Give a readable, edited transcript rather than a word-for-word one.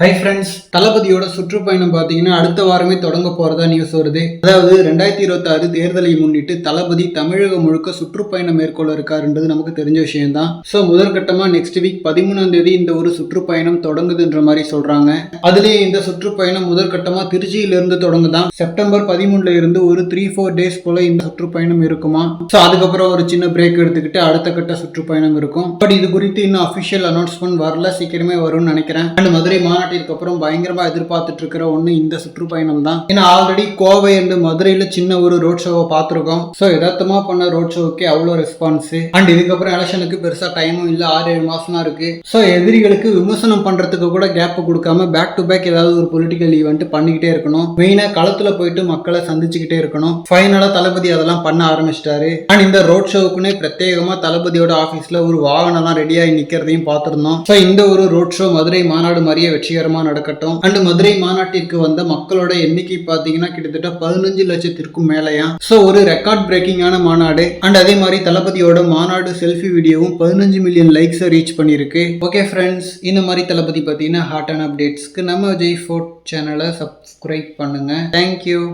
Hi friends, தளபதியோட சுற்றுப்பயணம் பார்த்தீங்கன்னா அடுத்த வாரமே தொடங்க போறதா நியூஸ் வருது. அதாவது 2026 தேர்தலை முன்னிட்டு தளபதி தமிழகம் முழுக்க சுற்றுப்பயணம் மேற்கொள்ள இருக்காருன்றது நமக்கு தெரிஞ்ச விஷயம் தான். ஸோ முதற்கட்டமா நெக்ஸ்ட் வீக் 13ஆம் தேதி இந்த ஒரு சுற்றுப்பயணம் தொடங்குதுன்ற மாதிரி சொல்றாங்க. அதுலேயே இந்த சுற்றுப்பயணம் முதற்கட்டமா திருச்சியிலிருந்து தொடங்குதான். செப்டம்பர் 13ல இருந்து ஒரு 3-4 டேஸ் போல இந்த சுற்றுப்பயணம் இருக்குமா. ஸோ அதுக்கப்புறம் ஒரு சின்ன பிரேக் எடுத்துக்கிட்டு அடுத்த கட்ட சுற்றுப்பயணம் இருக்கும். பட் இது குறித்து இன்னும் அஃபிஷியல் அனௌன்ஸ்மெண்ட் வரல, சீக்கிரமே வரும்னு நினைக்கிறேன். அண்ட் மதுரை மாநாட்டிற்கு அப்புறம் பயங்கரமா எதிர்பார்த்துட்டு இருக்கிற ஒண்ணு இந்த சுற்றுப்பயணம் தான். ஏன்னா ஆல்ரெடி கோவை அண்ட் மதுரையில சின்ன ஒரு ரோட் ஷோவை பார்த்திருக்கோம். ஸோ யதார்த்தமா பண்ண ரோட் ஷோவுக்கு அவ்வளோ ரெஸ்பான்ஸ். அண்ட் இதுக்கப்புறம் எலெக்ஷனுக்கு பெருசா டைமும் இல்ல, 6-7 மாசம் தான் இருக்கு. ஸோ எதிரிகளுக்கு விமர்சனம் பண்றதுக்கு கூட கேப் கொடுக்காம பேக் டு பேக் ஏதாவது ஒரு பொலிட்டிக்கல் ஈவெண்ட் பண்ணிக்கிட்டே இருக்கணும். மெயினா களத்துல போயிட்டு மக்களை சந்திச்சுக்கிட்டே இருக்கணும். ஃபைனலா தளபதி அதெல்லாம் பண்ண ஆரம்பிச்சிட்டாரு. அண்ட் இந்த ரோட் ஷோவுக்குன்னே பிரத்யேகமா தளபதியோட ஆபீஸ்ல ஒரு வாகனம் தான் ரெடியாகி நிக்கிறதையும் பார்த்திருந்தோம். ஸோ இந்த ஒரு ரோட் ஷோ மதுரை மாநாடு மாதிரியே வெற்றிகரமா நடக்கட்டும். அண்ட் மதுரை மாநாட்டிற்கு வந்த மக்களோட எண்ணிக்கை பாத்தீங்கன்னா கிட்டத்தட்ட 15 லட்சத்திற்கும் மேலையா. சோ ஒரு ரெக்கார்ட் பிரேக்கிங்கான மாநாடு. அண்ட் அதே மாதிரி தளபதியோட மாநாடு செல்ஃபி வீடியோவும் 15 மில்லியன் லைக்ஸ் ரீச் பண்ணிருக்கு. ஓகே ஃப்ரெண்ட்ஸ், இந்த மாதிரி தளபதி பத்தின ஹாட்டான அப்டேட்ஸ்க்கு நம்ம விஜய் ஃபோர்ட் சேனலை சப்ஸ்கிரைப் பண்ணுங்க. தேங்க்யூ.